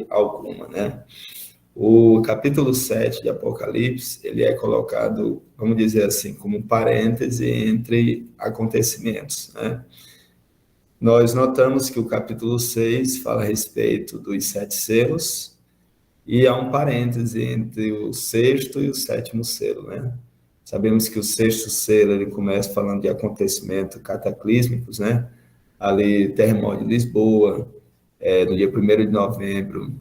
alguma, né? O capítulo 7 de Apocalipse, ele é colocado, vamos dizer assim, como um parêntese entre acontecimentos, né? Nós notamos que o capítulo 6 fala a respeito dos 7 selos, e há um parêntese entre o sexto e o sétimo selo, né? Sabemos que o sexto selo, ele começa falando de acontecimentos cataclísmicos, né? Ali, terremoto de Lisboa, no dia 1º de novembro de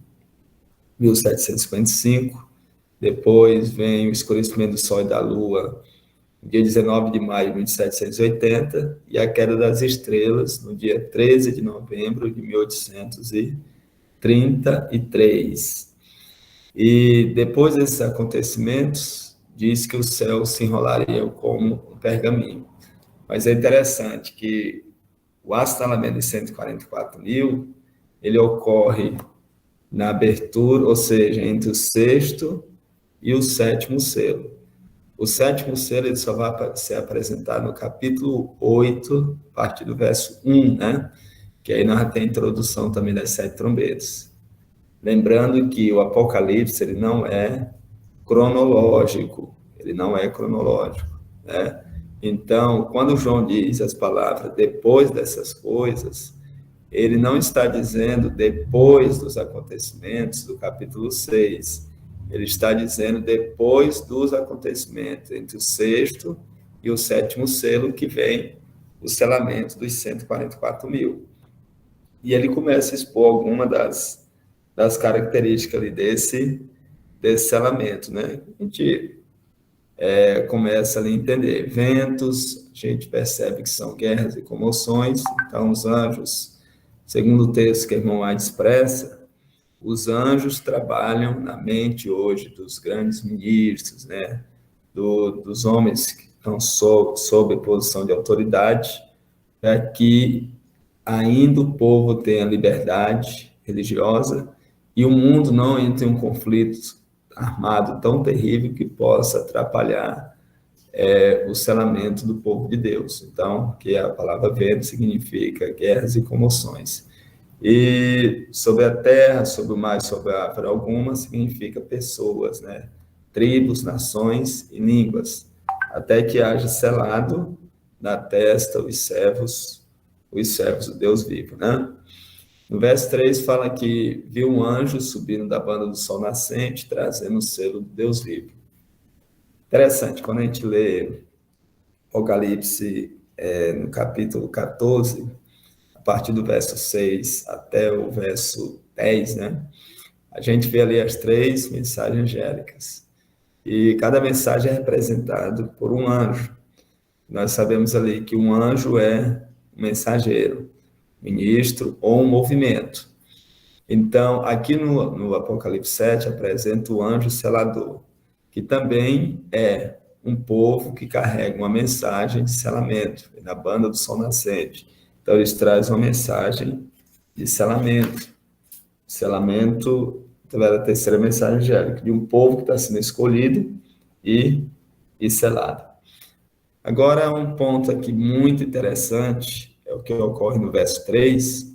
1755. Depois vem o escurecimento do Sol e da Lua, no dia 19 de maio de 1780, e a queda das estrelas, no dia 13 de novembro de 1833. E depois desses acontecimentos, diz que o céu se enrolaria como um pergaminho. Mas é interessante que o astalamento de 144 mil, ele ocorre na abertura, ou seja, entre o sexto e o sétimo selo. O sétimo selo ele só vai ser apresentado no capítulo 8, a partir do verso 1, né? Que aí nós temos a introdução também das 7 trombetas. Lembrando que o Apocalipse ele não é cronológico, né? Então, quando João diz as palavras depois dessas coisas, ele não está dizendo depois dos acontecimentos do capítulo 6, ele está dizendo depois dos acontecimentos entre o sexto e o sétimo selo, que vem o selamento dos 144 mil. E ele começa a expor alguma das características ali desse selamento, né? A gente começa ali a entender ventos, a gente percebe que são guerras e comoções. Então, os anjos, segundo o texto que a irmã White expressa, os anjos trabalham na mente hoje dos grandes ministros, né? Dos homens que estão sob posição de autoridade, para que ainda o povo tenha liberdade religiosa e o mundo não entre em um conflito armado tão terrível que possa atrapalhar o selamento do povo de Deus. Então, que a palavra vento significa guerras e comoções. E sobre a terra, sobre o mar, sobre a árvore alguma, significa pessoas, né? Tribos, nações e línguas, até que haja selado na testa os servos do Deus vivo, né? No verso 3 fala que viu um anjo subindo da banda do sol nascente, trazendo o selo do Deus vivo. Interessante, quando a gente lê Apocalipse no capítulo 14, a partir do verso 6 até o verso 10, né? A gente vê ali as 3 mensagens angélicas. E cada mensagem é representada por um anjo. Nós sabemos ali que um anjo é um mensageiro, ministro ou um movimento. Então, aqui no Apocalipse 7, apresenta o anjo selador, que também é um povo que carrega uma mensagem de selamento, na banda do sol nascente. Então, eles trazem uma mensagem de selamento. Selamento, através da terceira mensagem angélica, de um povo que está sendo escolhido e selado. Agora, um ponto aqui muito interessante, é o que ocorre no verso 3,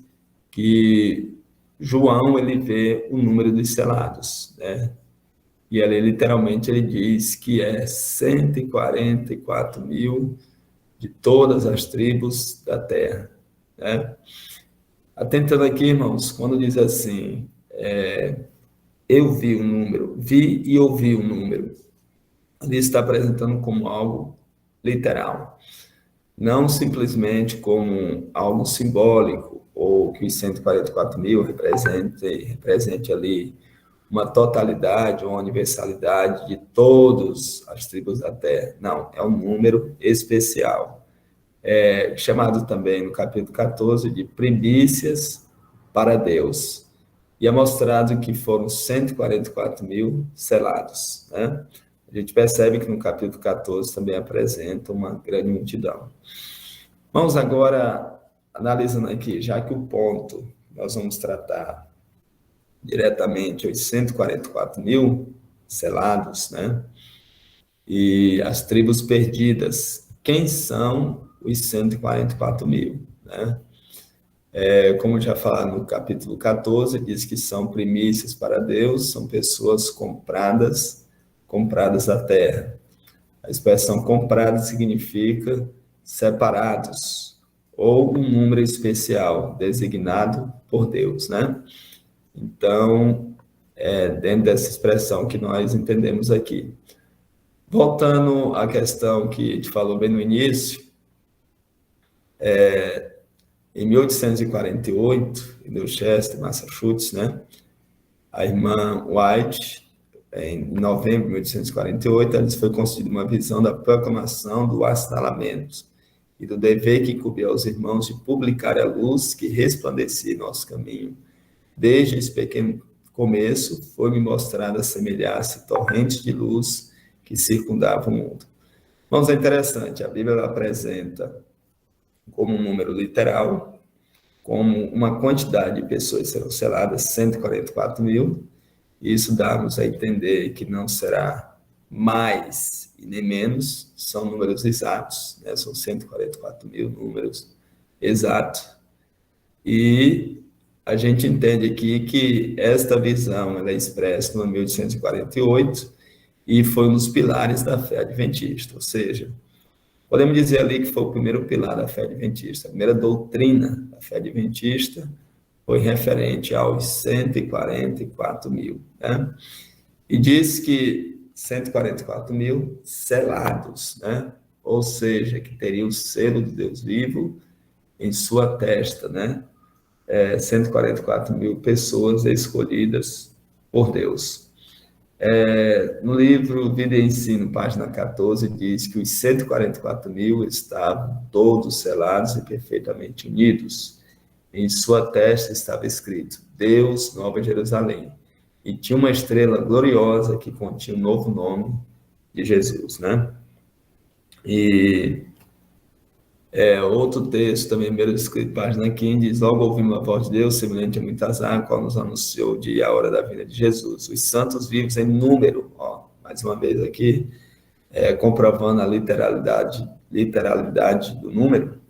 que João, ele vê o número dos selados, né? E ali, literalmente, ele diz que é 144 mil de todas as tribos da terra, né? Atentando aqui, irmãos, quando diz assim, eu vi o número, vi e ouvi o número, ali está apresentando como algo literal, não simplesmente como algo simbólico, ou que os 144 mil represente ali uma totalidade, uma universalidade de todas as tribos da terra. Não, é um número especial, chamado também no capítulo 14 de primícias para Deus. E é mostrado que foram 144 mil selados, né? A gente percebe que no capítulo 14 também apresenta uma grande multidão. Vamos agora, analisando aqui, já que o ponto nós vamos tratar diretamente os 144 mil selados, né? E as tribos perdidas. Quem são os 144 mil, né? Como já falaram no capítulo 14, diz que são primícias para Deus, são pessoas compradas da terra. A expressão comprada significa separados, ou um número especial designado por Deus, né? Então, dentro dessa expressão que nós entendemos aqui. Voltando à questão que a gente falou bem no início, em 1848, em Dorchester, Massachusetts, né? A irmã White, em novembro de 1848, ela foi concedida uma visão da proclamação do assinalamento e do dever que incumbia aos irmãos de publicar a luz que resplandecia em nosso caminho. Desde esse pequeno começo, foi-me mostrada semelhar-se torrentes de luz que circundavam o mundo. Vamos, é interessante, a Bíblia apresenta como um número literal, como uma quantidade de pessoas serão seladas, 144 mil, e isso dá-nos a entender que não será mais e nem menos, são números exatos, né? São 144 mil números exatos, e a gente entende aqui que esta visão ela é expressa no 1848 e foi um dos pilares da fé adventista, ou seja, podemos dizer ali que foi o primeiro pilar da fé adventista, a primeira doutrina da fé adventista foi referente aos 144 mil, né? E diz que 144 mil selados, né? Ou seja, que teria o selo de Deus vivo em sua testa, né? 144 mil pessoas escolhidas por Deus. No livro Vida e Ensino, página 14, diz que os 144 mil estavam todos selados e perfeitamente unidos. Em sua testa estava escrito, Deus, Nova Jerusalém. E tinha uma estrela gloriosa que continha o novo nome de Jesus, né? E outro texto, também mesmo escrito, página 15, diz, logo ouvimos a voz de Deus, semelhante a muitas águas, qual nos anunciou o dia e a hora da vinda de Jesus. Os santos vivos em número, mais uma vez aqui, comprovando a literalidade do número.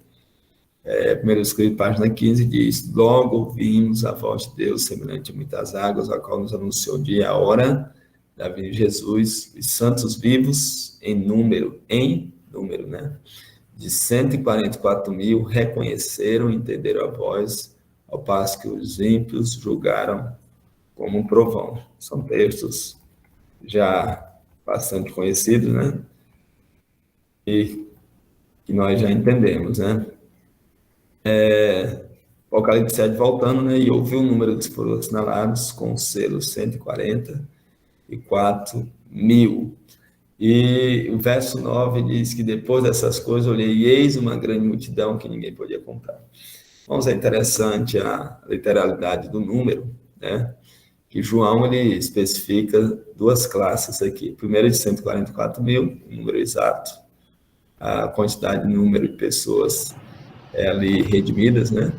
Primeiro escrito, página 15, diz, logo ouvimos a voz de Deus, semelhante a muitas águas, a qual nos anunciou o dia e a hora da vinda de Jesus. Os santos vivos em número, né? De 144 mil reconheceram e entenderam a voz, ao passo que os ímpios julgaram como um trovão. São textos já bastante conhecidos, né? E que nós já entendemos, né? Apocalipse 7 voltando, né? E ouviu o número dos foram assinalados com o selo 144 mil. E o verso 9 diz que depois dessas coisas olhei e eis uma grande multidão que ninguém podia contar. Vamos, é interessante a literalidade do número, né? Que João ele especifica duas classes aqui. Primeiro de 144 mil, o número exato, a quantidade de número de pessoas ali redimidas, né?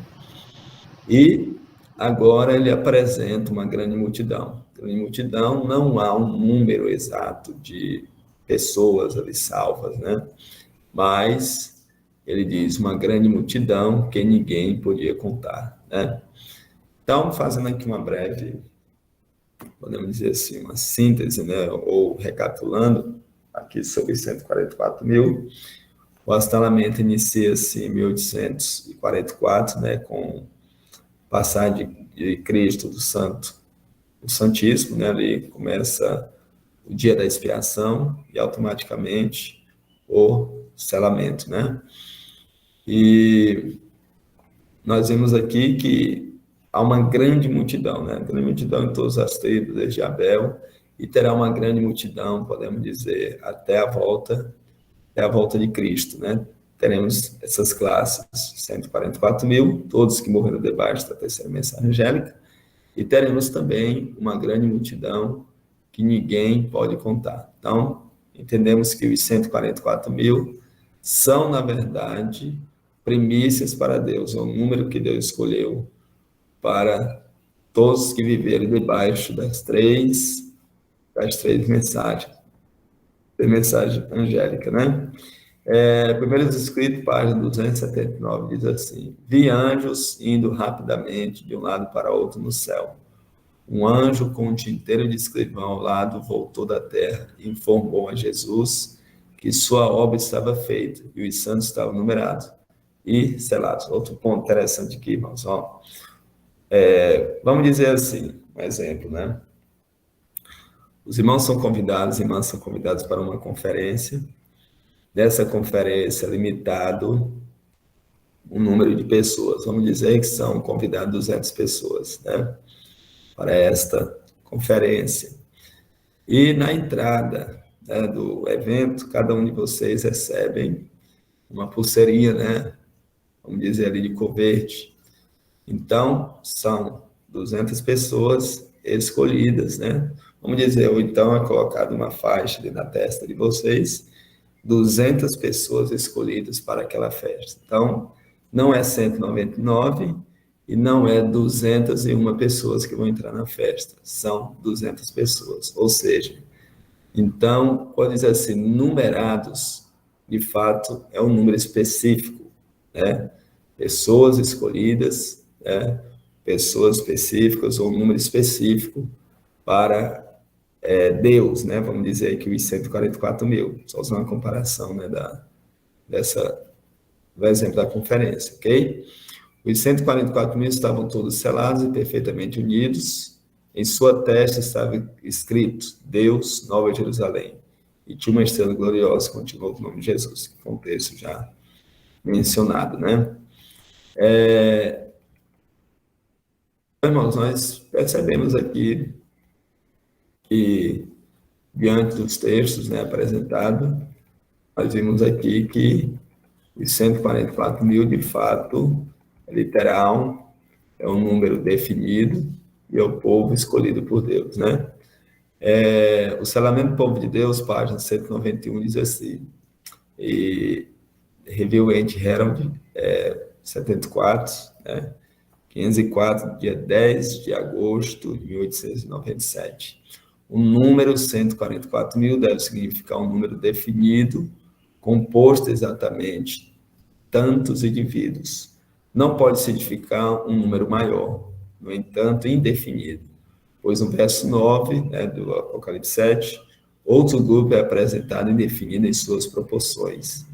E agora ele apresenta uma grande multidão. Grande multidão, não há um número exato de pessoas ali salvas, né? Mas ele diz uma grande multidão que ninguém podia contar, né? Então, fazendo aqui uma breve, podemos dizer assim, uma síntese, né? Ou recapitulando aqui sobre 144 mil, o assinalamento inicia-se em 1844, né? Com passagem de Cristo do Santo, o Santíssimo, né? Ali começa o dia da expiação e automaticamente o selamento, né? E nós vemos aqui que há uma grande multidão, né? Grande multidão em todas as tribos, desde Abel, e terá uma grande multidão, podemos dizer, até a volta de Cristo, né? Teremos essas classes, 144 mil, todos que morreram debaixo da terceira mensagem angélica, e teremos também uma grande multidão que ninguém pode contar. Então, entendemos que os 144 mil são, na verdade, primícias para Deus, é o número que Deus escolheu para todos que viverem debaixo das três mensagens, da mensagem angélica, né? Primeiros Escritos, página 279, diz assim: vi anjos indo rapidamente de um lado para outro no céu. Um anjo com um tinteiro de escrivão ao lado voltou da terra e informou a Jesus que sua obra estava feita e os santos estavam numerados e selados. Outro ponto interessante aqui, irmãos. Ó, vamos dizer assim, um exemplo, né? Os irmãos são convidados, as irmãs são convidados para uma conferência. Dessa conferência, limitado um número de pessoas. Vamos dizer que são convidados 200 pessoas, né? Para esta conferência. E na entrada, né, do evento, cada um de vocês recebem uma pulseirinha, né? Vamos dizer ali de coverte. Então, são 200 pessoas escolhidas, né? Vamos dizer, ou então é colocado uma faixa ali na testa de vocês, 200 pessoas escolhidas para aquela festa. Então, não é 199 e não é 201 pessoas que vão entrar na festa, são 200 pessoas. Ou seja, então, quando diz assim, numerados, de fato, é um número específico, né? Pessoas escolhidas, né? Pessoas específicas ou um número específico para Deus, né? Vamos dizer que os 144 mil, só usando uma comparação, né, do exemplo da conferência, ok? Os 144 mil estavam todos selados e perfeitamente unidos. Em sua testa estava escrito Deus, Nova Jerusalém. E tinha uma estrela gloriosa, continuou com o nome de Jesus, que foi um texto já mencionado, né? Irmãos, nós percebemos aqui que, diante dos textos, né, apresentados, nós vimos aqui que os 144 mil, de fato, é literal, é um número definido e é o povo escolhido por Deus, né? O selamento do povo de Deus, página 191, diz assim, e Review and Herald, 74, né? 504, dia 10 de agosto de 1897. O número 144 mil deve significar um número definido, composto exatamente tantos indivíduos. Não pode significar um número maior, no entanto, indefinido, pois no verso 9, né, do Apocalipse 7, outro grupo é apresentado indefinido em suas proporções.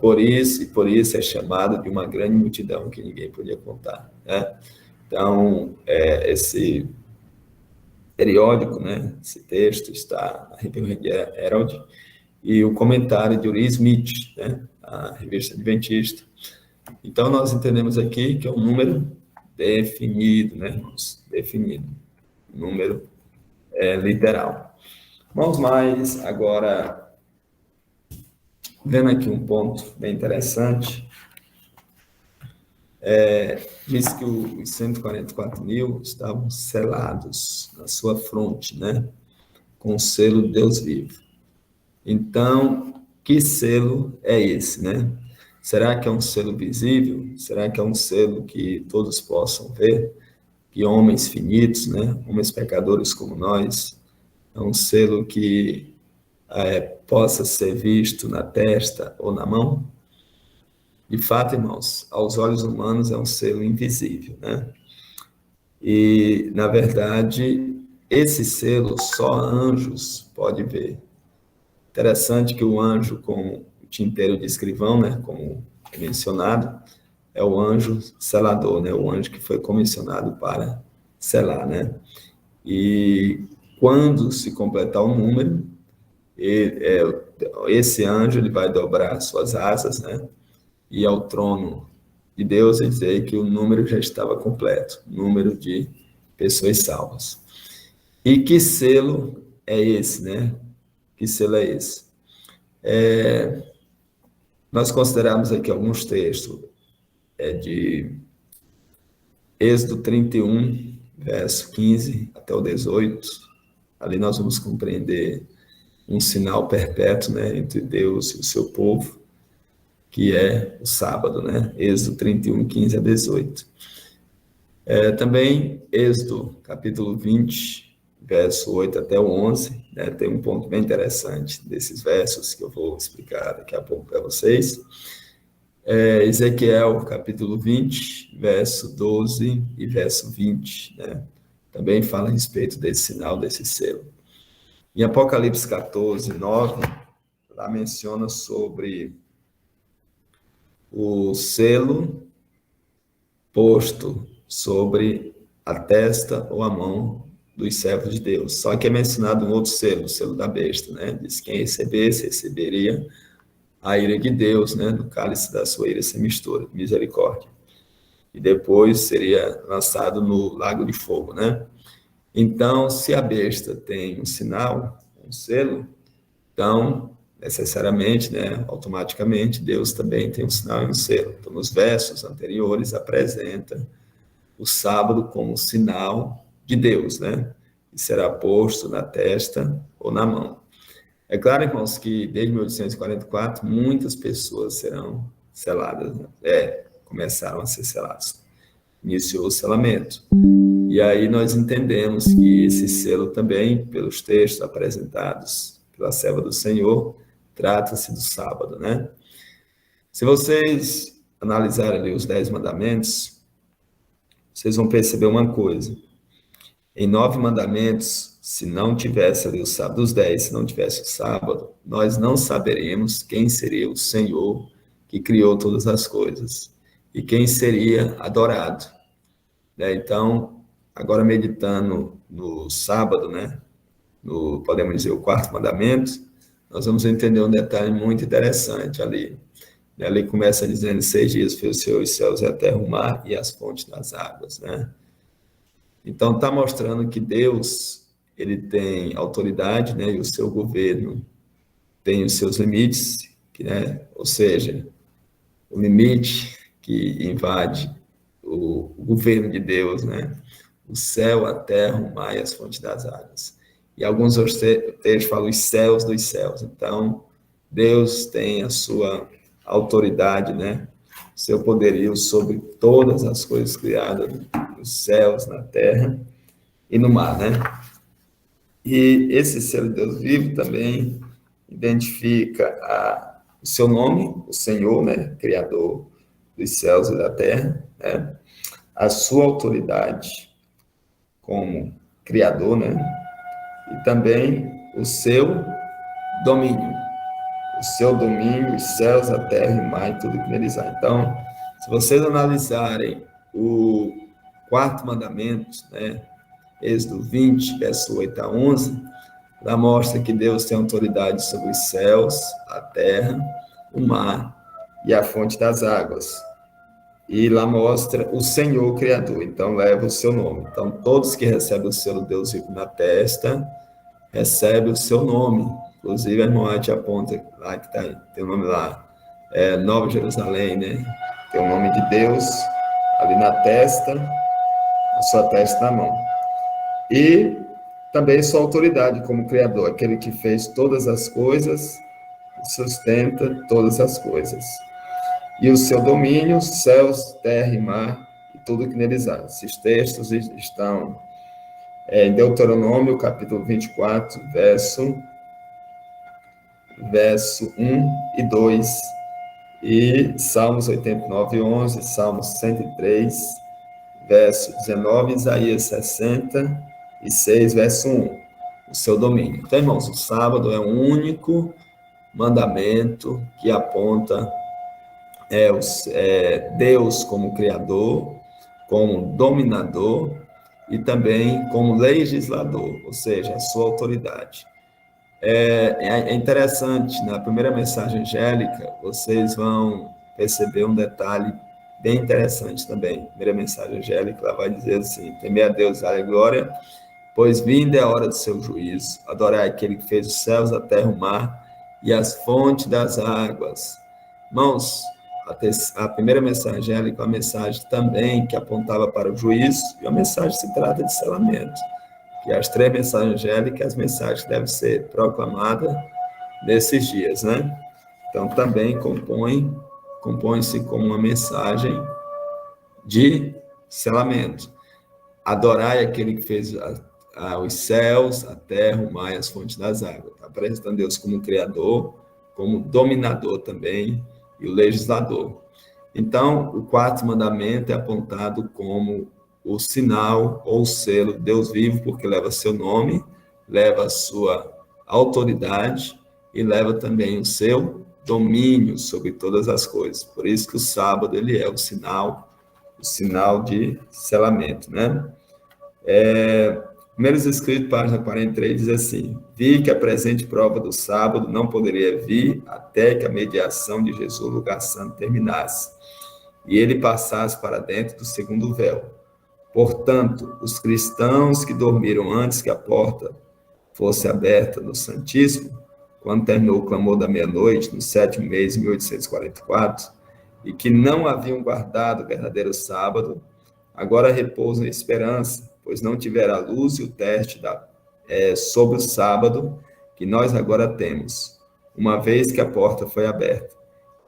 Por isso é chamado de uma grande multidão que ninguém podia contar, né? Então, esse periódico, né, esse texto está na Review and Herald, e o comentário de Uri Smith, né, a revista adventista. Então, nós entendemos aqui que é um número definido, né, irmãos? Definido. Número literal. Vamos mais agora, vendo aqui um ponto bem interessante, diz que os 144 mil estavam selados na sua fronte, né, com o selo de Deus vivo. Então, que selo é esse, né? Será que é um selo visível? Será que é um selo que todos possam ver? Que homens finitos, né, homens pecadores como nós, é um selo que possa ser visto na testa ou na mão? De fato, irmãos, aos olhos humanos é um selo invisível, né? E, na verdade, esse selo só anjos podem ver. Interessante que o anjo com o tinteiro de escrivão, né, como mencionado, é o anjo selador, né, o anjo que foi comissionado para selar, né? E quando se completar o número, esse anjo ele vai dobrar suas asas, né, e ao trono de Deus e dizer que o número já estava completo, o número de pessoas salvas. E que selo é esse, né? Que selo é esse? Nós consideramos aqui alguns textos de Êxodo 31, verso 15 até o 18. Ali nós vamos compreender um sinal perpétuo, né, entre Deus e o seu povo, que é o sábado, né? Êxodo 31, 15 a 18. Também Êxodo, capítulo 20, verso 8 até o 11, né? Tem um ponto bem interessante desses versos que eu vou explicar daqui a pouco para vocês. Ezequiel, capítulo 20, verso 12 e verso 20, né? Também fala a respeito desse sinal, desse selo. Em Apocalipse 14, 9, lá menciona sobre o selo posto sobre a testa ou a mão dos servos de Deus. Só que é mencionado um outro selo, o selo da besta, né? Diz que quem recebesse, receberia a ira de Deus, né? No cálice da sua ira sem mistura, misericórdia. E depois seria lançado no lago de fogo, né? Então, se a besta tem um sinal, um selo, então, necessariamente, né, automaticamente, Deus também tem um sinal e um selo. Então, nos versos anteriores, apresenta o sábado como sinal de Deus, né? E será posto na testa ou na mão. É claro, irmãos, que desde 1844, muitas pessoas serão seladas, né? Começaram a ser seladas. Iniciou o selamento. E aí nós entendemos que esse selo também, pelos textos apresentados pela serva do Senhor, trata-se do sábado, né? Se vocês analisarem ali os 10 mandamentos, vocês vão perceber uma coisa. Em 9 mandamentos, se não tivesse ali o sábado, dos 10, se não tivesse o sábado, nós não saberíamos quem seria o Senhor que criou todas as coisas e quem seria adorado, né? Então, agora meditando no sábado, né? Podemos dizer, o 4º mandamento, nós vamos entender um detalhe muito interessante ali. Ali começa dizendo: 6 dias fez o Senhor os céus e a terra, o mar e as fontes das águas, né? Então, está mostrando que Deus, ele tem autoridade, né? E o seu governo tem os seus limites, né? Ou seja, o limite que invade o governo de Deus, né? O céu, a terra, o mar e as fontes das águas. E alguns textos falam os céus dos céus. Então, Deus tem a sua autoridade, né? Seu poderio sobre todas as coisas criadas, nos céus, na terra e no mar, né? E esse selo de Deus vivo também identifica o seu nome, o Senhor, né? Criador dos céus e da terra, né? A sua autoridade como Criador, né? E também o seu domínio. O seu domínio, os céus, a terra e o mar e tudo que neles há. Então, se vocês analisarem o 4º mandamento, né? Êxodo 20, verso 8 a 11, lá mostra que Deus tem autoridade sobre os céus, a terra, o mar e a fonte das águas. E lá mostra o Senhor Criador, então leva o seu nome. Então, todos que recebem o selo Deus vivo na testa, recebem o seu nome. Inclusive, a irmã te aponta lá que tem o nome lá, Nova Jerusalém, né? Tem o nome de Deus ali na testa, na sua testa na mão. E também sua autoridade como Criador, aquele que fez todas as coisas, sustenta todas as coisas. E o seu domínio, céus, terra e mar, e tudo que neles há. Esses textos estão em Deuteronômio, capítulo 24, verso 1 e 2, e Salmos 89, 11, Salmos 103, verso 19, Isaías 66, verso 1, o seu domínio. Então, irmãos, o sábado é o único mandamento que aponta Deus como Criador, como dominador e também como legislador, ou seja, a sua autoridade. É interessante, na primeira mensagem angélica, vocês vão perceber um detalhe bem interessante também. Primeira mensagem angélica, ela vai dizer assim: temer a Deus, dar glória, pois vinda é a hora do seu juízo. Adorar aquele que fez os céus, a terra, o mar e as fontes das águas. Irmãos, a primeira mensagem angélica é uma mensagem também que apontava para o juízo, e a mensagem se trata de selamento. Que as 3 mensagens angélicas, as mensagens devem ser proclamadas nesses dias, né? Então, também compõe-se como uma mensagem de selamento. Adorai aquele que fez os céus, a terra, o mar e as fontes das águas. Está apresentando Deus como Criador, como dominador também, e o legislador. Então, o quarto mandamento é apontado como o sinal ou o selo Deus vivo, porque leva seu nome, leva a sua autoridade e leva também o seu domínio sobre todas as coisas. Por isso que o sábado ele é o sinal de selamento, né? Primeiros Escritos, página 43, diz assim: vi que a presente prova do sábado não poderia vir até que a mediação de Jesus, o lugar santo, terminasse, e ele passasse para dentro do segundo véu. Portanto, os cristãos que dormiram antes que a porta fosse aberta no Santíssimo, quando terminou o clamor da meia-noite, no 7º mês de 1844, e que não haviam guardado o verdadeiro sábado, agora repousam em esperança, pois não tiveram a luz e o teste sobre o sábado que nós agora temos, uma vez que a porta foi aberta.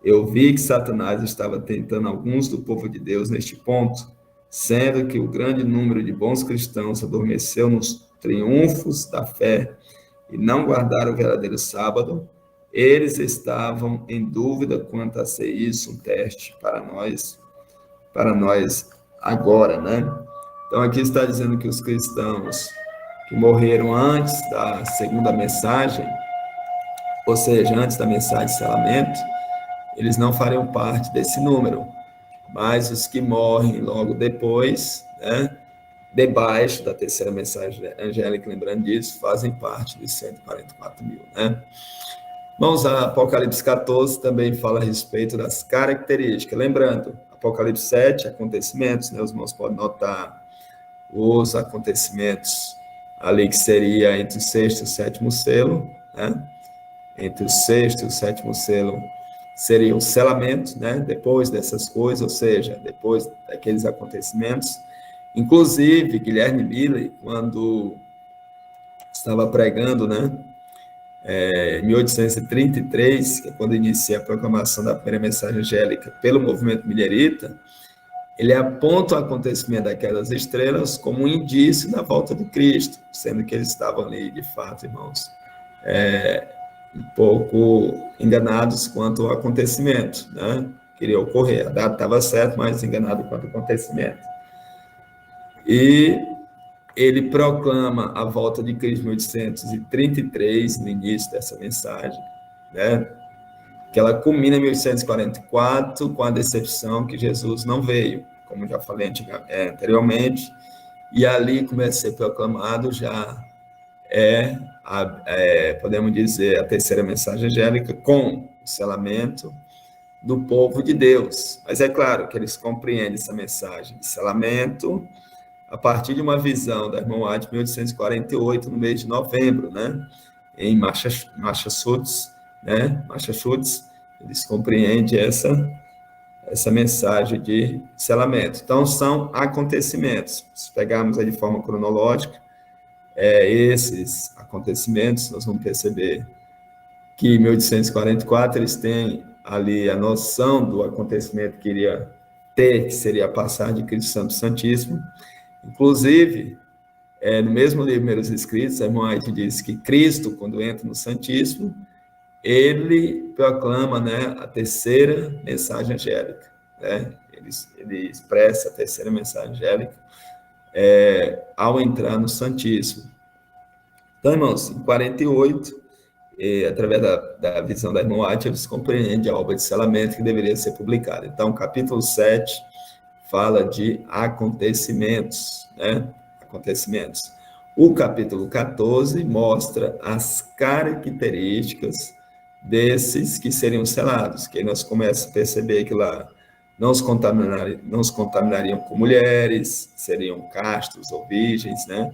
Eu vi que Satanás estava tentando alguns do povo de Deus neste ponto, sendo que o grande número de bons cristãos adormeceu nos triunfos da fé e não guardaram o verdadeiro sábado. Eles estavam em dúvida quanto a ser isso um teste para nós agora, né? Então aqui está dizendo que os cristãos que morreram antes da segunda mensagem, ou seja, antes da mensagem de selamento, eles não fariam parte desse número, mas os que morrem logo depois, né, debaixo da terceira mensagem angélica, lembrando disso, fazem parte dos 144 mil, né? Vamos a Apocalipse 14, também fala a respeito das características. Lembrando, Apocalipse 7, acontecimentos, né? Os irmãos podem notar os acontecimentos ali que seria entre o sexto e o sétimo selo, né? Entre o sexto e o sétimo selo seria o selamento, né? Depois dessas coisas, ou seja, depois daqueles acontecimentos. Inclusive, Guilherme Miller, quando estava pregando, né? Em 1833, que é quando inicia a proclamação da primeira mensagem angélica pelo movimento millerita, ele aponta o acontecimento daquelas estrelas como um indício da volta do Cristo, sendo que eles estavam ali, de fato, irmãos, um pouco enganados quanto ao acontecimento, né? Queria ocorrer. A data estava certa, mas enganado quanto ao acontecimento. E ele proclama a volta de Cristo em 1833, no início dessa mensagem, né? Que ela culmina em 1844, com a decepção que Jesus não veio, como já falei anteriormente, e ali começa a ser proclamado já podemos dizer, a terceira mensagem angélica, com o selamento do povo de Deus. Mas é claro que eles compreendem essa mensagem de selamento a partir de uma visão da irmã White, 1848, no mês de novembro, né? Em Massachusetts, né? Massachusetts, eles compreendem essa mensagem de selamento. Então, são acontecimentos. Se pegarmos aí de forma cronológica, esses acontecimentos, nós vamos perceber que em 1844 eles têm ali a noção do acontecimento que iria ter, que seria a passagem de Cristo Santo Santíssimo. Inclusive, no mesmo livro Primeiros Escritos, a irmã White diz que Cristo, quando entra no Santíssimo, ele proclama, né, a terceira mensagem angélica, né? Ele expressa a terceira mensagem angélica ao entrar no Santíssimo. Então, irmãos, em 48, através da visão da irmã White, eles compreendem a obra de selamento que deveria ser publicada. Então, o capítulo 7 fala de acontecimentos, né? Acontecimentos. O capítulo 14 mostra as características desses que seriam selados, que aí nós começamos a perceber que lá não se contaminariam com mulheres, seriam castos ou virgens, né?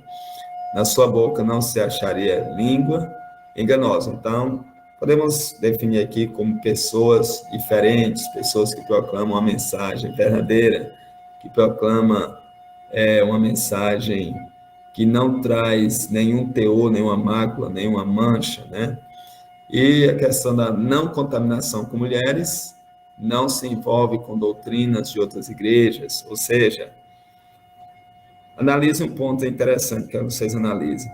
Na sua boca não se acharia língua enganosa. Então, podemos definir aqui como pessoas diferentes, pessoas que proclamam uma mensagem verdadeira, que proclama uma mensagem que não traz nenhum teor, nenhuma mácula, nenhuma mancha, né? E a questão da não contaminação com mulheres não se envolve com doutrinas de outras igrejas, ou seja, Analise um ponto interessante que vocês analisem.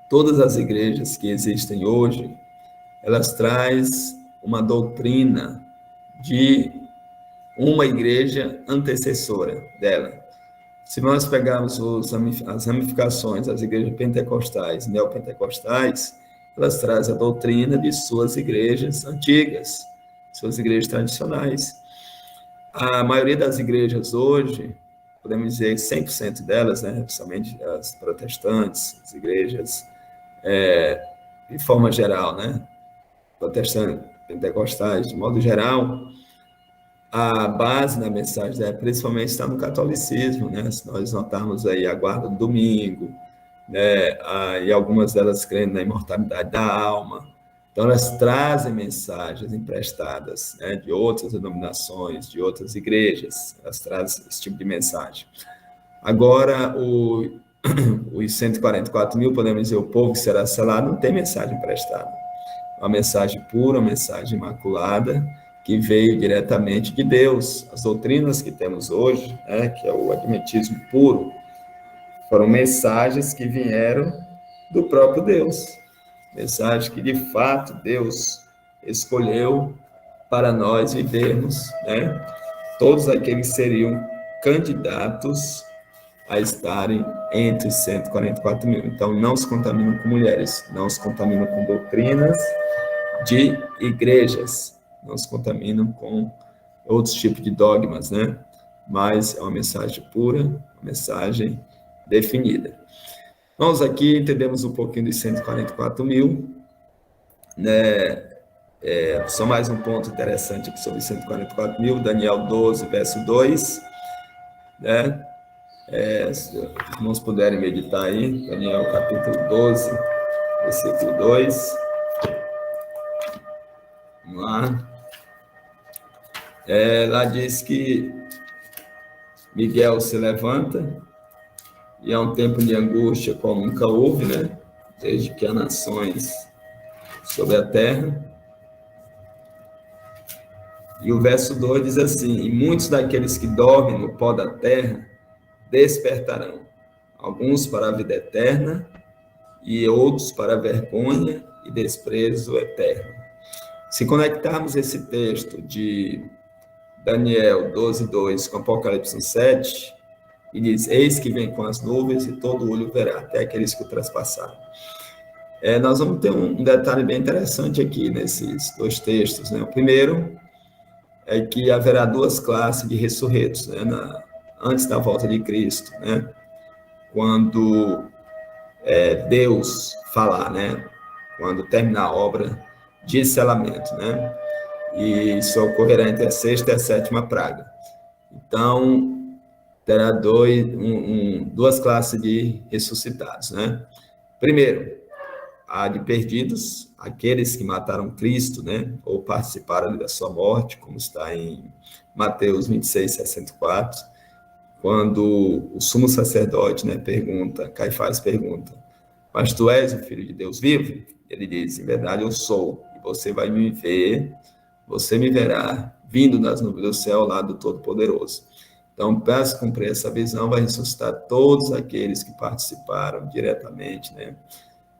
Todas as igrejas que existem hoje, elas trazem uma doutrina de uma igreja antecessora dela. Se nós pegarmos as ramificações, as igrejas pentecostais, neopentecostais, elas trazem a doutrina de suas igrejas antigas, suas igrejas tradicionais. A maioria das igrejas hoje, podemos dizer 100% delas, né, principalmente as protestantes, as igrejas, de forma geral, né, protestantes, pentecostais, de modo geral, a base da mensagem, principalmente está no catolicismo, né? Se nós notarmos aí a guarda do domingo, né? E algumas delas crendo na imortalidade da alma. Então, elas trazem mensagens emprestadas, né, de outras denominações, de outras igrejas, elas trazem esse tipo de mensagem. Agora, os 144 mil, podemos dizer, o povo que será selado, não tem mensagem emprestada. Uma mensagem pura, uma mensagem imaculada, que veio diretamente de Deus. As doutrinas que temos hoje, né, que é o adventismo puro, foram mensagens que vieram do próprio Deus. Mensagens que, de fato, Deus escolheu para nós vivermos, né? Todos aqueles seriam candidatos a estarem entre os 144 mil. Então, não se contaminam com mulheres, não se contaminam com doutrinas de igrejas, não se contaminam com outros tipos de dogmas, né? Mas é uma mensagem pura, uma mensagem definida. Nós aqui entendemos um pouquinho dos 144 mil, né? Só mais um ponto interessante aqui sobre 144 mil, Daniel 12, verso 2, né? Se os irmãos puderem meditar aí, Daniel capítulo 12, versículo 2. Vamos lá. Lá diz que Miguel se levanta, e é um tempo de angústia como nunca houve, né? Desde que há nações sobre a terra. E o verso 2 diz assim: e muitos daqueles que dormem no pó da terra despertarão, alguns para a vida eterna, e outros para a vergonha e desprezo eterno. Se conectarmos esse texto de Daniel 12, 2 com Apocalipse 7, e diz: eis que vem com as nuvens e todo olho verá, até aqueles que o traspassaram. Nós vamos ter um detalhe bem interessante aqui nesses dois textos, né? O primeiro é que haverá duas classes de ressurretos, né? Antes da volta de Cristo, né? Quando Deus falar, né? Quando terminar a obra de selamento, né? E isso ocorrerá entre a sexta e a sétima praga. Então, terá duas classes de ressuscitados, né? Primeiro, a de perdidos, aqueles que mataram Cristo, né? Ou participaram da sua morte, como está em Mateus 26, 64, quando o sumo sacerdote, né, Caifás pergunta: mas tu és o Filho de Deus vivo? Ele diz: em verdade eu sou, e você vai me ver, você me verá vindo das nuvens do céu ao lado do Todo-Poderoso. Então, para se cumprir essa visão, vai ressuscitar todos aqueles que participaram diretamente, né,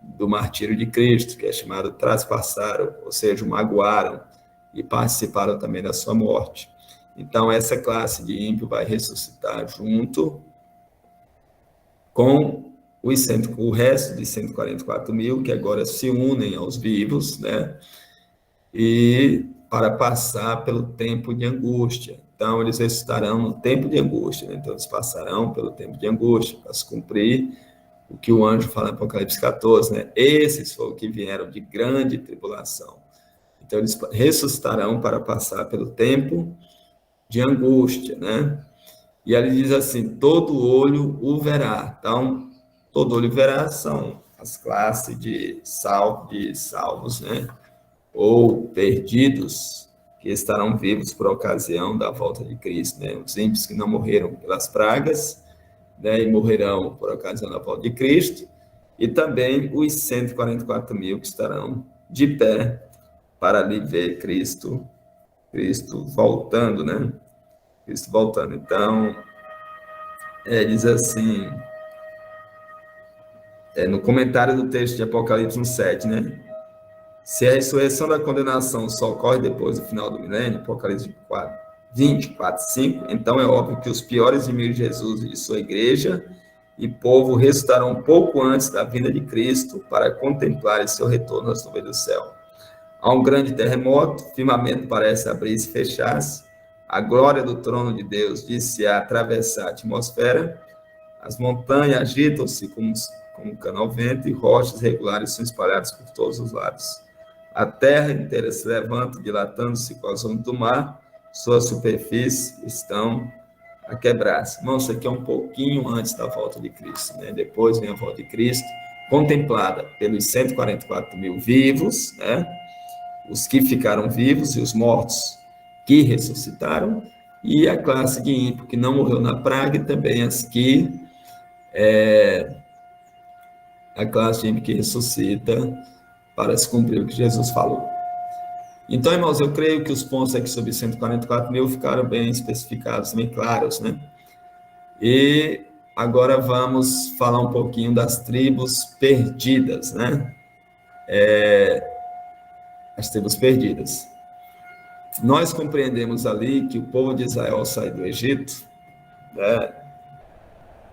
do martírio de Cristo, que é chamado traspassaram, ou seja, magoaram, e participaram também da sua morte. Então, essa classe de ímpio vai ressuscitar junto com o resto de 144 mil, que agora se unem aos vivos, né? E para passar pelo tempo de angústia. Então, eles ressuscitarão no tempo de angústia, né? Então, eles passarão pelo tempo de angústia, para se cumprir o que o anjo fala em Apocalipse 14, né? Esses foram que vieram de grande tribulação. Então, eles ressuscitarão para passar pelo tempo de angústia, né? E ele diz assim: todo olho o verá. Então, todo olho verá são as classes de salvos, né? Ou perdidos, que estarão vivos por ocasião da volta de Cristo, né? Os ímpios que não morreram pelas pragas, né? E morrerão por ocasião da volta de Cristo, e também os 144 mil que estarão de pé para ali ver Cristo voltando, né? Cristo voltando. Então, Diz assim, no comentário do texto de Apocalipse 1:7, né? Se a ressurreição da condenação só ocorre depois do final do milênio, Apocalipse 24:5, então é óbvio que os piores inimigos de Jesus e de sua igreja e povo ressuscitarão um pouco antes da vinda de Cristo para contemplar seu retorno às nuvens do céu. Há um grande terremoto, o firmamento parece abrir-se e fechar-se, a glória do trono de Deus disse a atravessar a atmosfera, as montanhas agitam-se como um cano ao vento e rochas regulares são espalhadas por todos os lados. A terra inteira se levanta, dilatando-se com as ondas do mar, sua superfície estão a quebrar-se. Irmão, isso aqui é um pouquinho antes da volta de Cristo, né? Depois vem a volta de Cristo, contemplada pelos 144 mil vivos, né? Os que ficaram vivos e os mortos que ressuscitaram, e a classe de ímpio que não morreu na praga, e também a classe de ímpio que ressuscita para se cumprir o que Jesus falou. Então, irmãos, eu creio que os pontos aqui sobre 144 mil ficaram bem especificados, bem claros, né? E agora vamos falar um pouquinho das tribos perdidas, né? As tribos perdidas. Nós compreendemos ali que o povo de Israel sai do Egito, né?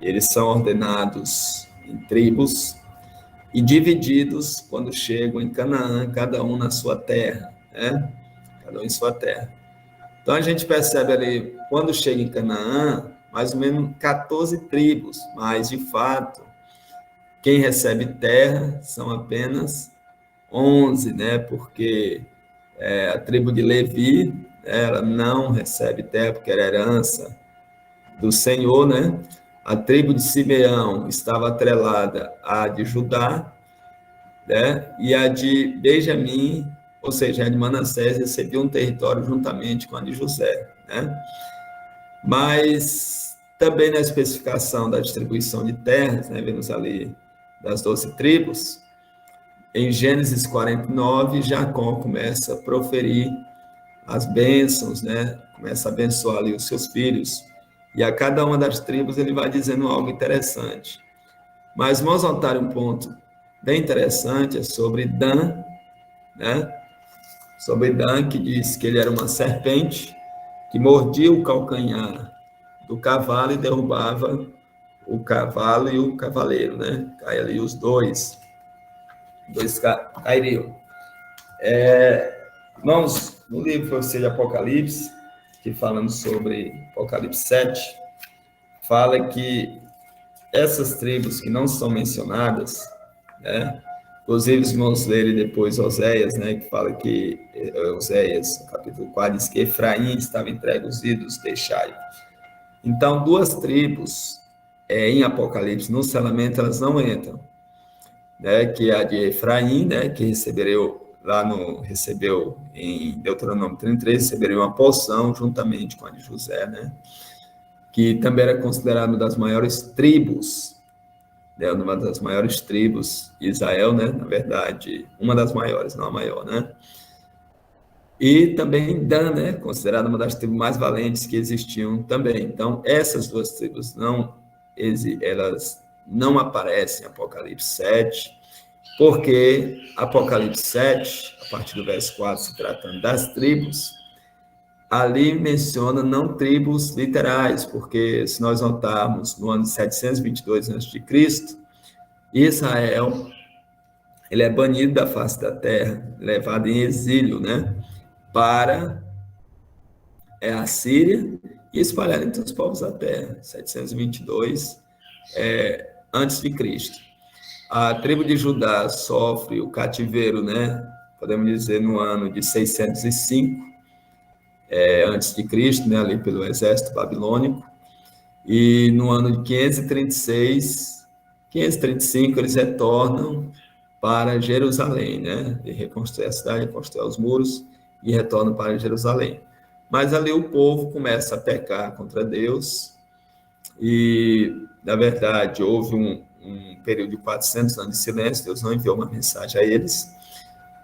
Eles são ordenados em tribos e divididos quando chegam em Canaã, cada um na sua terra, né? Cada um em sua terra. Então a gente percebe ali, quando chega em Canaã, mais ou menos 14 tribos, mas de fato, quem recebe terra são apenas 11, né? Porque a tribo de Levi, ela não recebe terra porque era herança do Senhor, né? A tribo de Simeão estava atrelada à de Judá, né? E a de Benjamim, ou seja, a de Manassés, recebia um território juntamente com a de José, né? Mas também na especificação da distribuição de terras, né? Vemos ali das 12 tribos, em Gênesis 49, Jacó começa a proferir as bênçãos, né? Começa a abençoar ali os seus filhos, e a cada uma das tribos ele vai dizendo algo interessante. Mas vamos notar um ponto bem interessante, é sobre Dan, né? Sobre Dan, que diz que ele era uma serpente que mordia o calcanhar do cavalo e derrubava o cavalo e o cavaleiro, né? Cai ali os dois cairiam. Irmãos, no livro de Apocalipse, que falamos sobre Apocalipse 7, fala que essas tribos que não são mencionadas, né? Inclusive, os irmãos lerem depois Oséias, né? Que fala que Oséias, no capítulo 4, diz que Efraim estava entregue aos ídolos, deixai. Então, duas tribos em Apocalipse, no selamento, elas não entram, né? Que é a de Efraim, né? Que recebeu em Deuteronômio 33, receberia uma porção juntamente com a de José, né? Que também era considerada uma das maiores tribos, né? Uma das maiores tribos de Israel, né? Na verdade, uma das maiores, não a maior, né? E também Dan, né? Considerada uma das tribos mais valentes que existiam também. Então, essas duas tribos elas não aparecem em Apocalipse 7, porque Apocalipse 7, a partir do verso 4, se tratando das tribos, ali menciona não tribos literais, porque se nós notarmos, no ano 722 a.C., Israel, ele é banido da face da terra, levado em exílio, né, para a Síria e espalhado entre os povos da terra, 722 antes de Cristo. A tribo de Judá sofre o cativeiro, né, podemos dizer, no ano de 605 antes de Cristo, né, ali pelo exército babilônico, e no ano de 535, eles retornam para Jerusalém, né, e reconstruir a cidade, reconstruir os muros, e retornam para Jerusalém. Mas ali o povo começa a pecar contra Deus, e, na verdade, houve um período de 400 anos de silêncio, Deus não enviou uma mensagem a eles,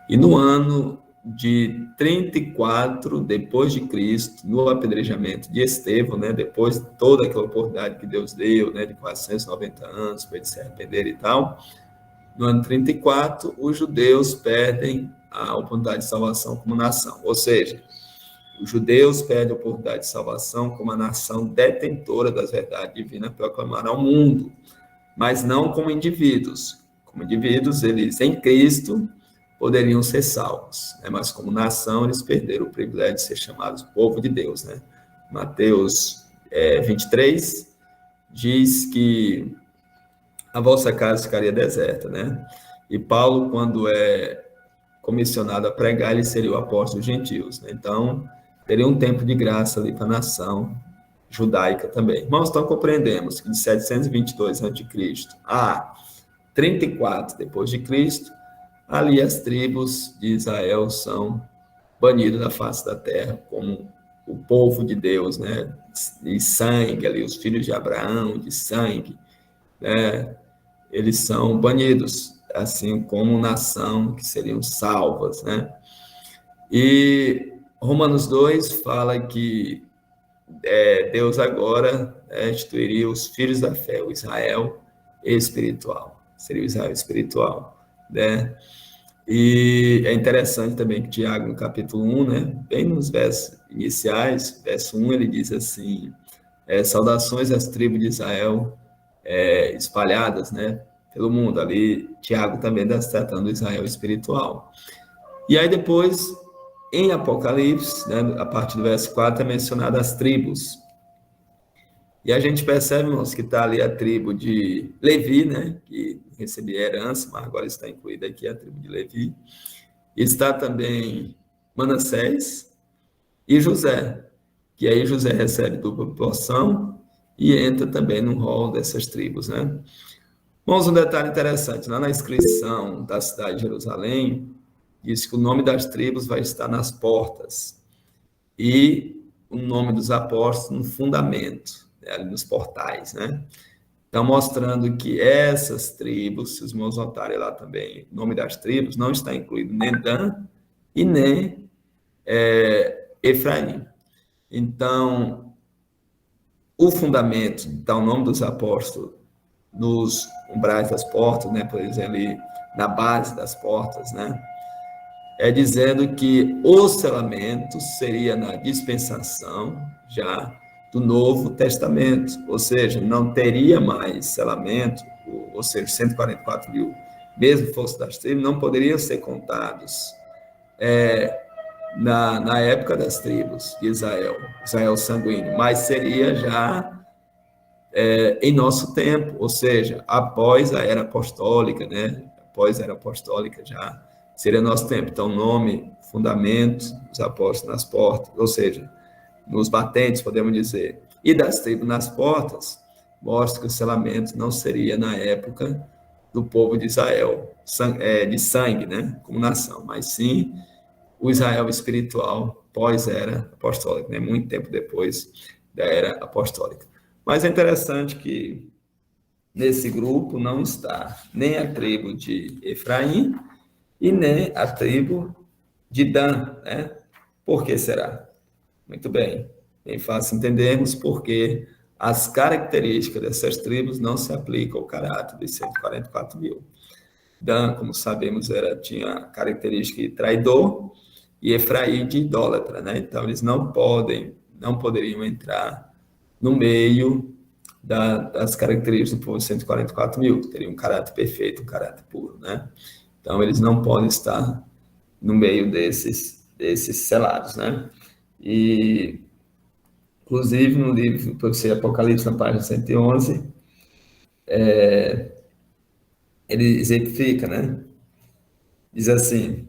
e no ano de 34 depois de Cristo, no apedrejamento de Estevão, né, depois de toda aquela oportunidade que Deus deu, né, de 490 anos para eles se arrependerem e tal, no ano 34, os judeus perdem a oportunidade de salvação como nação, ou seja, os judeus perdem a oportunidade de salvação como a nação detentora das verdades divinas para proclamar ao mundo, mas não como indivíduos. Como indivíduos, eles em Cristo poderiam ser salvos, né? Mas como nação, eles perderam o privilégio de ser chamados povo de Deus, né? Mateus 23 diz que a vossa casa ficaria deserta, né? E Paulo, quando é comissionado a pregar, ele seria o apóstolo dos gentios, né? Então, teria um tempo de graça ali para a nação judaica também. Irmãos, então compreendemos que de 722 a.C. a 34 depois de Cristo, ali as tribos de Israel são banidas da face da terra como o povo de Deus, né? De sangue ali, os filhos de Abraão, de sangue, né? Eles são banidos, assim como nação que seriam salvas, né? E Romanos 2 fala que Deus agora instituiria os filhos da fé, o Israel espiritual, seria o Israel espiritual, né? E é interessante também que Tiago, no capítulo 1, né, bem nos versos iniciais, verso 1, ele diz assim, saudações às tribos de Israel espalhadas, né, pelo mundo. Ali, Tiago também está tratando do Israel espiritual. E aí depois, em Apocalipse, né, a partir do verso 4, é mencionado as tribos. E a gente percebe, irmãos, que está ali a tribo de Levi, né, que recebia herança, mas agora está incluída aqui a tribo de Levi. Está também Manassés e José, que aí José recebe dupla porção e entra também no rol dessas tribos, né? Vamos um detalhe interessante, lá na inscrição da cidade de Jerusalém, diz que o nome das tribos vai estar nas portas e o nome dos apóstolos no fundamento, né, ali nos portais, né? Então, mostrando que essas tribos, se os irmãos notarem lá também, o nome das tribos não está incluído nem Dan e nem Efraim. Então, o fundamento, está o nome dos apóstolos nos umbrais das portas, né, por exemplo, ali na base das portas, né, dizendo que o selamento seria na dispensação já do Novo Testamento, ou seja, não teria mais selamento, ou seja, 144 mil, mesmo fosse das tribos, não poderiam ser contados na época das tribos de Israel, Israel sanguíneo, mas seria já em nosso tempo, ou seja, após a era apostólica, né? Após a era apostólica já seria nosso tempo. Então, nome, fundamento, os apóstolos nas portas, ou seja, nos batentes, podemos dizer, e das tribos nas portas, mostra que o selamento não seria na época do povo de Israel, de sangue, né? Como nação, mas sim o Israel espiritual pós-era apostólica, né? Muito tempo depois da era apostólica. Mas é interessante que nesse grupo não está nem a tribo de Efraim e nem a tribo de Dan, né? Por que será? Muito bem, bem fácil entendermos porque as características dessas tribos não se aplicam ao caráter dos 144 mil. Dan, como sabemos, tinha a característica de traidor e Efraim de idólatra, né? Então, eles não poderiam entrar no meio das características do povo 144 mil, que teria um caráter perfeito, um caráter puro, né? Então, eles não podem estar no meio desses selados, né? E, inclusive, no livro Profecia Apocalipse, na página 111, ele exemplifica, né? Diz assim,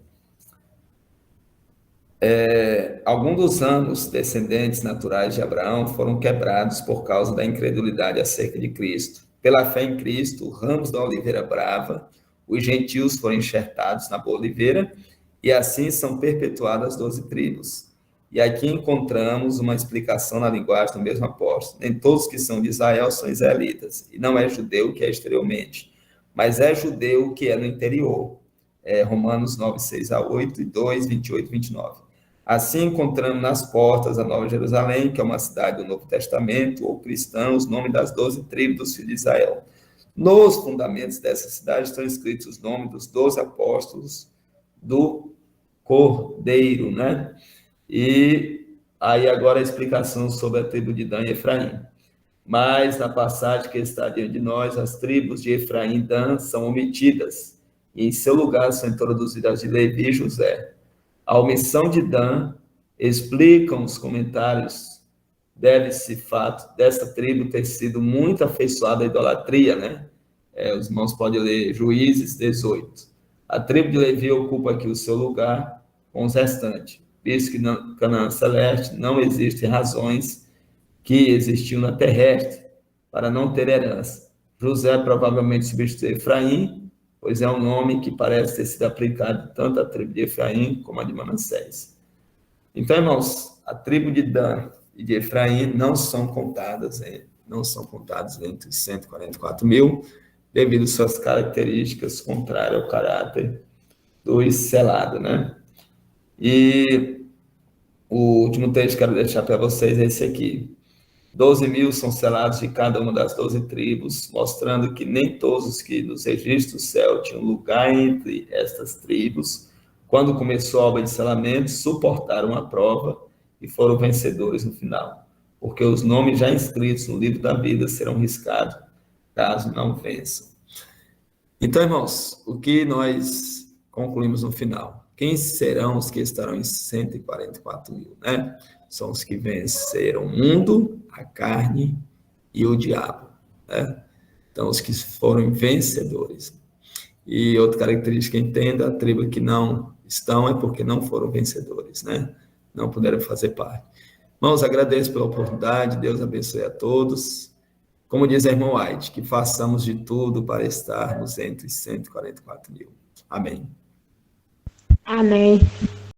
alguns dos ramos descendentes naturais de Abraão foram quebrados por causa da incredulidade acerca de Cristo. Pela fé em Cristo, ramos da oliveira brava, os gentios foram enxertados na boa oliveira, e assim são perpetuadas as 12 tribos. E aqui encontramos uma explicação na linguagem do mesmo apóstolo. Nem todos que são de Israel são israelitas, e não é judeu que é exteriormente, mas é judeu que é no interior. Romanos 9, 6 a 8, e 2, 28 e 29. Assim encontramos nas portas a Nova Jerusalém, que é uma cidade do Novo Testamento, ou cristã, os nomes das 12 tribos dos filhos de Israel. Nos fundamentos dessa cidade estão escritos os nomes dos 12 apóstolos do Cordeiro, né? E aí agora a explicação sobre a tribo de Dan e Efraim. Mas na passagem que está diante de nós, as tribos de Efraim e Dan são omitidas, e em seu lugar são introduzidas as de Levi e José. A omissão de Dan, explicam os comentários, deve-se fato dessa tribo ter sido muito afeiçoada à idolatria, né? Os irmãos podem ler Juízes 18. A tribo de Levi ocupa aqui o seu lugar com os restantes. Visto que na Canaã Celeste não existem razões que existiam na terrestre para não ter herança. José provavelmente substituiu Efraim, pois é um nome que parece ter sido aplicado tanto à tribo de Efraim como à de Manassés. Então, irmãos, a tribo de Dan e de Efraim não são contadas entre os 144 mil, devido às suas características contrárias ao caráter dos selados, né? E o último texto que quero deixar para vocês é esse aqui. 12 mil são selados de cada uma das 12 tribos, mostrando que nem todos os que nos registros do céu tinham lugar entre estas tribos, quando começou a obra de selamento, suportaram a prova e foram vencedores no final, porque os nomes já inscritos no livro da vida serão riscados, caso não vençam. Então, irmãos, o que nós concluímos no final? Quem serão os que estarão em 144 mil, né? São os que venceram o mundo, a carne e o diabo, né? Então, os que foram vencedores. E outra característica, entenda, a tribo que não estão é porque não foram vencedores, né? Não puderam fazer parte. Irmãos, agradeço pela oportunidade, Deus abençoe a todos. Como diz a irmã White, que façamos de tudo para estarmos entre os 144 mil. Amém. Amém.